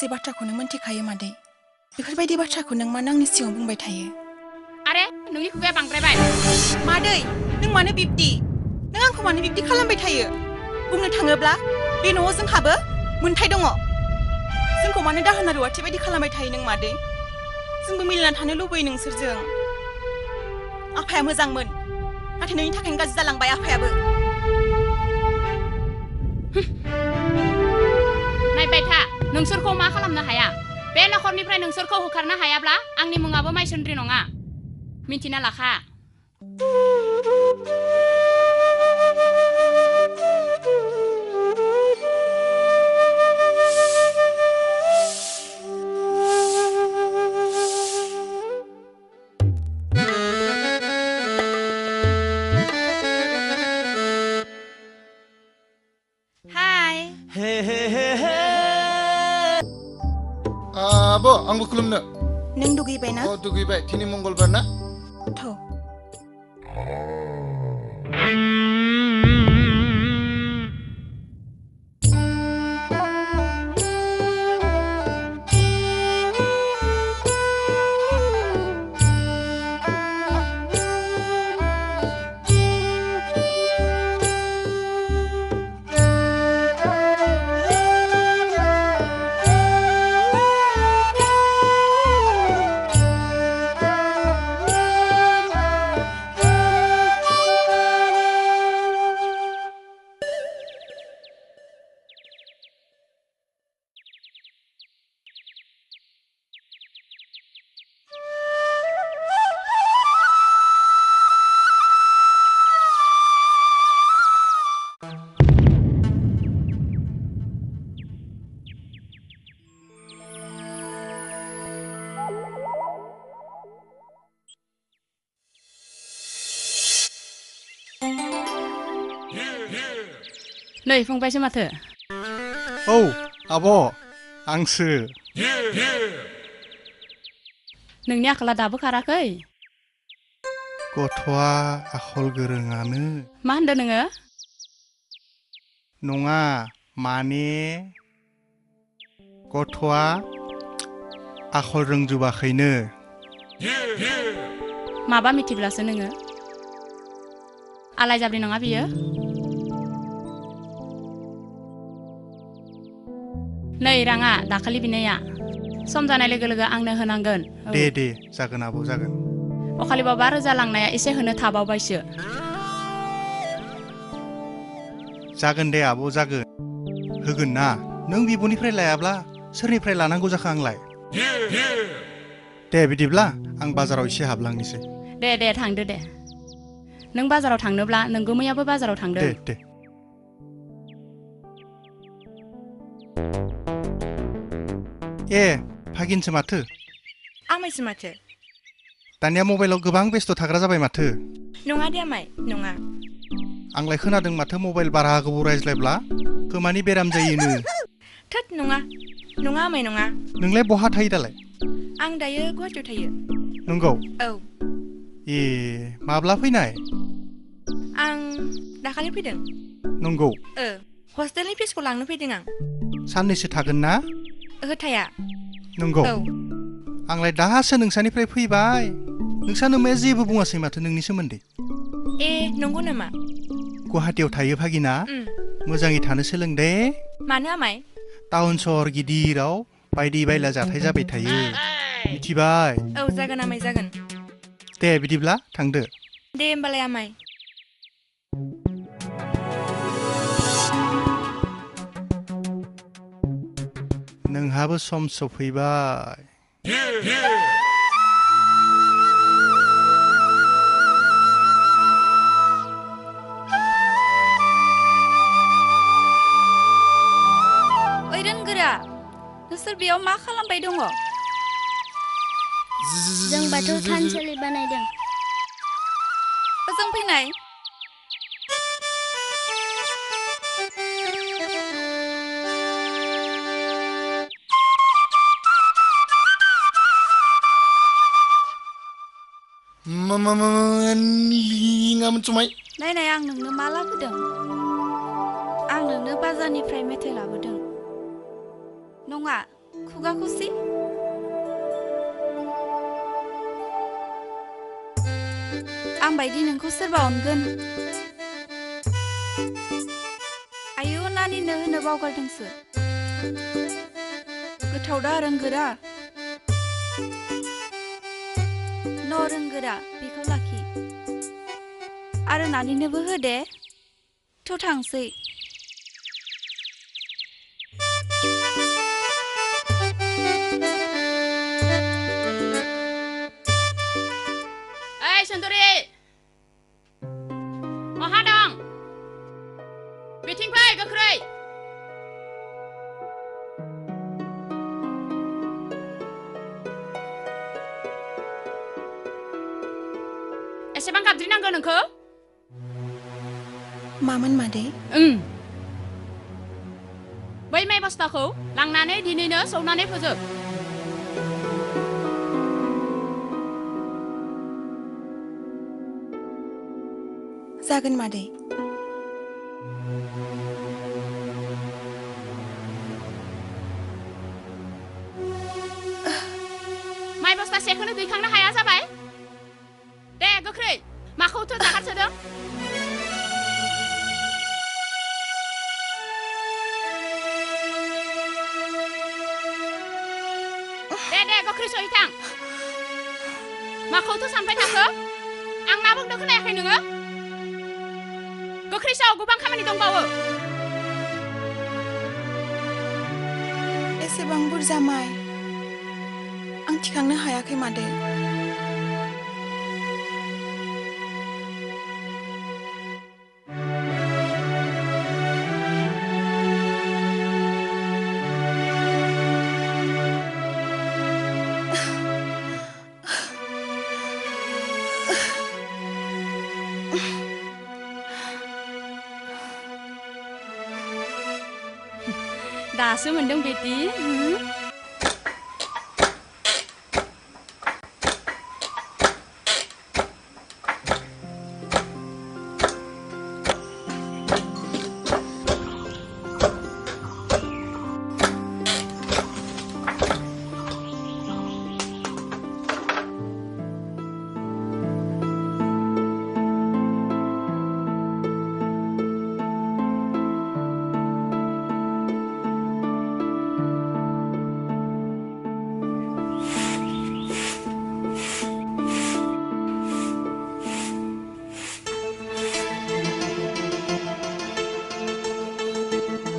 गासै बाथ्राखौनो मोनथिखायो मादै बेफोरबायदि बाथ्राखौ नों मानो आंनि सिगाङाव बुंबाय थायो आरे नोंनि खुगाया बांद्रायबाय मादै नों मानो बिब्दि नों आंखौ मानो बिब्दि खालामबाय थायो बुंनो थाङोब्ला बे न'आव जोंहाबो मोन्थाय दङ जोंखौ मानो दाहोना रुवाथि बायदि खालामबाय थायो नों मादै जोंबो मिलायना थानो लुबैयो नोंसोरजों आफाया मोजांमोन नाथाय नोंनि थाखायनो गाज्रि जालांबाय आफायाबो नायबाय था नोंसोरखौ मा खालामनो हाया बे नखरनिफ्राय नोंसोरखौ होखारनो हायाब्ला आंनि मुङाबो माइसुन्द्रि नङा मिन्थिना लाखा Abo, आंबो खुलुमनो नों दुगैबाय ना दुगैबाय दिनै मंगलबार ना थ' नै फंबायसो माथो औ आब' आंसो नोंनि आखला दाबो खाराखै गथ'आ आखल गोरोङानो मा होनदों नोङो नङा माने गथ'आ आखल रोंजोबाखैनो माबा मिथिब्लासो नोङो आलाय जाब्रि नङा बियो नै राङा दाखालि बिनाया सम जानाय लोगो लोगो आंनो होनांगोन दे जागोन आब' जागोन अखालिबाव 5,000 लांनाया एसे होनो थाबावबायसो जागोन दे आब' जागोन होगोन ना नों बिब'निफ्राय लायाब्ला सोरनिफ्राय लानांगौ जाखो आंलाय दे बिदिब्ला आं बाजाराव एसे हाबलांनोसै दे थांदो दे नों बाजाराव थांनोब्ला नोंगौ मैयाबो बाजाराव थांदों दे ए फागिनसो माथो आमायसो माथो दानिया मबाइलाव गोबां बेस्थ' थाग्रा जाबाय माथो नङा दे आमाय नङा आंलाय खोनादों माथो मबाइल बारा गोबाव रायज्लायब्ला खोमानि बेराम जायोनो थोद नङा आमाय नङा नोंलाय बहा थायो दालाय आं दायो गुवाहाटीयाव थायो नंगौ औ ए माब्ला फैनाय आं दाखालि फैदों नंगौ हस्टेलनि फिसखौ लांनो फैदों आं साननैसो थागोन ना ओहो थाया नंगौ औ आंलाय दासो नोंसानिफ्राय फैबाय नोंसा नोमाया जेबो बुङासै माथो नोंनि सोमोन्दै ए नंगौ नामा गुवाहाटीयाव थायो भागिना मोजाङै थानो सोलों दे मानो आमाय टाउन सहर गिदिराव बायदि बायला जाथाय जाबाय थायो मिथिबाय औ जागोन आमाय जागोन दे बिदिब्ला थांदो दे होमबालाय आमाय नोंहाबो सम सफैबाय ओइ रोंगोरा नोंसोर बेयाव मा खालामबाय दङ जों बाथौ थानसालि बानायदों ओजों फैनाय नायनाय आं नोंनो मा लाबोदों आं नोंनो बाजारनिफ्राय मेथाइ लाबोदों नङा खुगाखौ सि आं बायदि नोंखौ सोरबा अनगोन आयु नानिनो होनो बावगारदोंसो गोथाव दा रोंगोरा न रोंगोरा बेखौ लाखि आरो नानिनोबो हो दे थ' थांसै ओइ सुन्दुरि बहा दं बिथिं फै गोख्रै एसेबां गाबज्रिनांगौ नोंखौ मामोन मादै बै माइ बस्थाखौ लांनानै दिनैनो सौनानै फोजोब जागोन मादै माइ बस्ता सेखौनो दैखांनो हाया जाबाय दे गोख्रै माखौथो जागारसोदों दे गोख्रै सहैथां माखौथो सानबाय थाखो आं मा बुंदों खोनायाखै नोङो गोख्रै सौ गोबां खामानि दंबावो एसेबां बुरजा माइ आं थिखांनो हायाखै मादै दासो मोनदों बेटी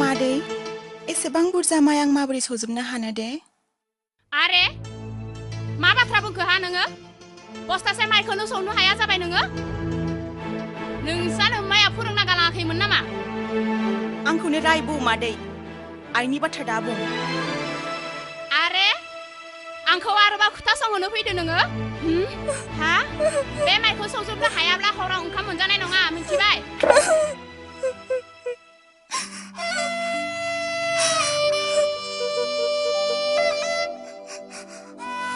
मादै एसेबां बुरजा माइ आं माबोरै सौजोबनो हानो दे आरे मा बाथ्रा बुंखो हा नोङो बस्तासे माइखौनो सौनो हाया जाबाय नोङो नोंसानो माइया फोरोंना गालाङाखैमोन नामा आंखौनो रायबो मादै आइनि बाथ्रा दा बुं आरे आंखौ आरोबाव खोथा सोंहोनो फैदो नोङो हा बे माइखौ सौजोबनो हायाब्ला हराव ओंखाम मोनजानाय नङा मिथिबाय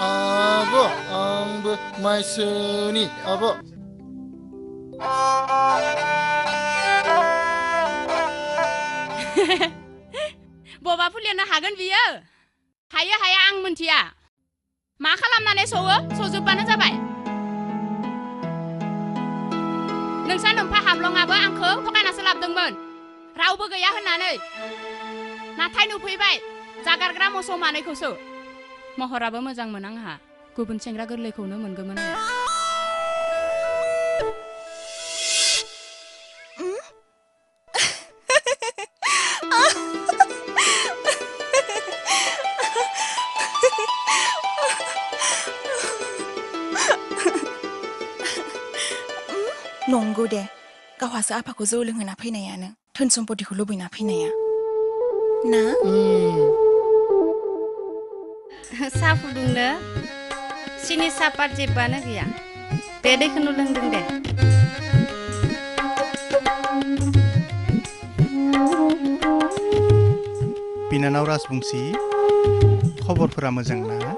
Abo, आंबो माइ सोनि आबो बबा फुलिनो हागोन बियो हायो हाया आं मोनथिया मा खालामनानै सौवो सौजोबबानो जाबाय नोंसा नोम्फा हाब्लङाबो आंखौ थगायनासो लाबोदोंमोन रावबो गैया होननानै नाथाय नुफैबाय जागारग्रा मोसौ मानैखौसो महराबो मोजांमोन आंहा गुबुन सेंग्रा गोरलैखौनो मोनगौमोन नंगौ दे गावहासो आफाखौ जौ लोंहोना फैनायानो धोन सम्पतिखौ लुबैना फैनाया ना साहा फुदुंनो सिनि सापात जेबबानो गैया बे दैखौनो लोंदों दे बिनानाव राजबंसि खबरफोरा मोजां ना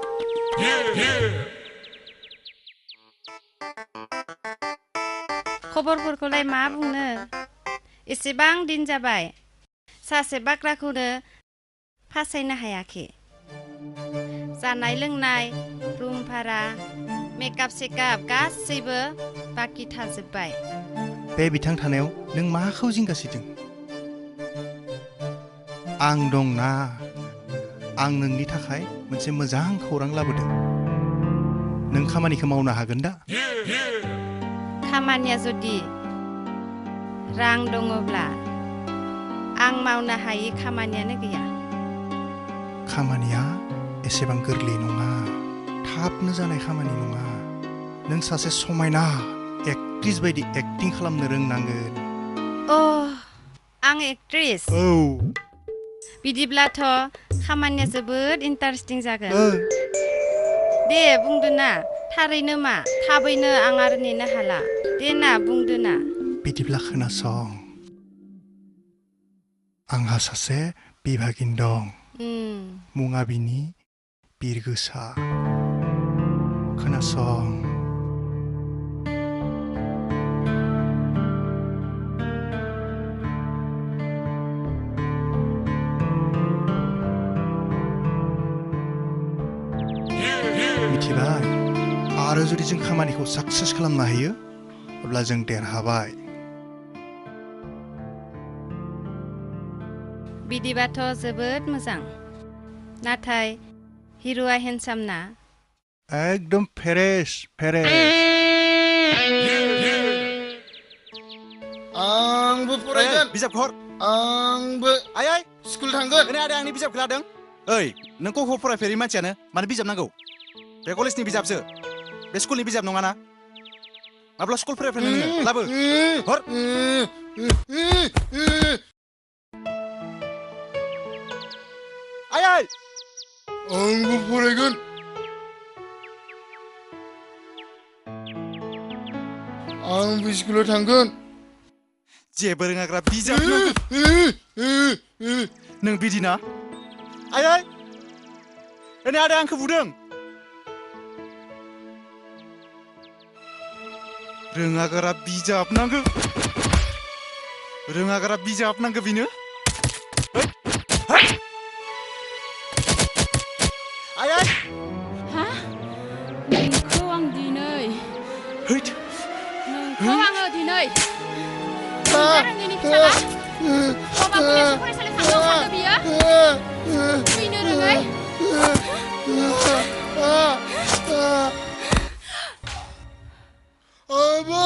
खबरफोरखौलाय मा बुंनो एसेबां दिन जाबाय सासे बाख्राखौनो फासायनो हायाखै जानाय लोंनाय रुम भारा मेकआप सेकआप गासैबो बाखि थाजोब्बाय बे बिथां थानायाव नों माखौ जिंगासिदों आं दंना आं नोंनि थाखाय मोनसे मोजां खौरां लाबोदों नों खामानिखौ मावनो हागोन दा खामानिया जुदि रां दङब्ला आं मावनो हायै खामानियानो गैया खामानिया एसेबां गोरलै नङा थाबनो जानाय खामानि नङा नों सासे समायना एक्ट्रिस बायदि एक्टिं खालामनो रोंनांगोन आं एक्ट्रिस औ बिदिब्लाथ' खामानिया जोबोद इन्टारेस्टिं जागोन दे बुंदो ना थारैनो मा थाबैनो आं आरो नेनो हाला दे ना बुंदो ना बिदिब्ला खोनासं आंहा सासे बिभागिन दं मुङा बिनि बिरगोसा खोनासं मिथिबाय आरो जुदि जों खामानिखौ साक्सेस खालामनो हायो अब्ला जों देरहाबाय बिदिबाथ' जोबोद मोजां नाथाय हिर'आ हेन्डसाम ना एकदम फेरेस आंबो फरायगोन बिजाबखौ हर आंबो आइ स्कुल थांगोन दिनै आदाया आंनि बिजाबखौ लादों ओइ नों क'खौ फरायफेरै मानसियानो मानो बिजाब नांगौ बे कलेजनि बिजाबसो बे स्कुलनि बिजाब नङाना माब्ला स्कुल फरायफेरनो नोङो लाबो हर आइ आंबो फरायगोन आंबो स्कुलाव थांगोन जेबो रोङाग्रा बिजाब नों बिदिना आइ दिनै आदाया आंखौ बुदों रोङाग्रा बिजाब नांगौ बिनो आइ हा नोंखौ आं दिनै आङो दिनै रोङैनि फिसाला बाबा बुलियासो फरायसालियाव थांनो ओंखारदो बियो फैनो रोङै आबौ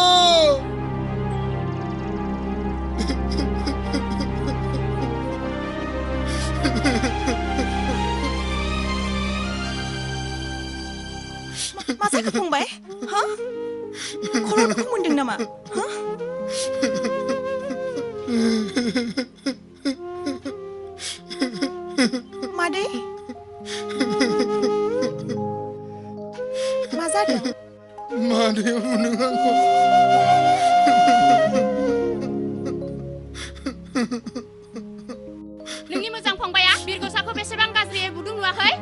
मा जाखो फंबाय हा खर'फोरखौ मोनदों नामा हा मादै मा जादों मादैया बुदों आंखौ नोंनि मोजां फंबाया बिरगोसाखौ बेसेबां गाज्रियै बुदों नुवाखै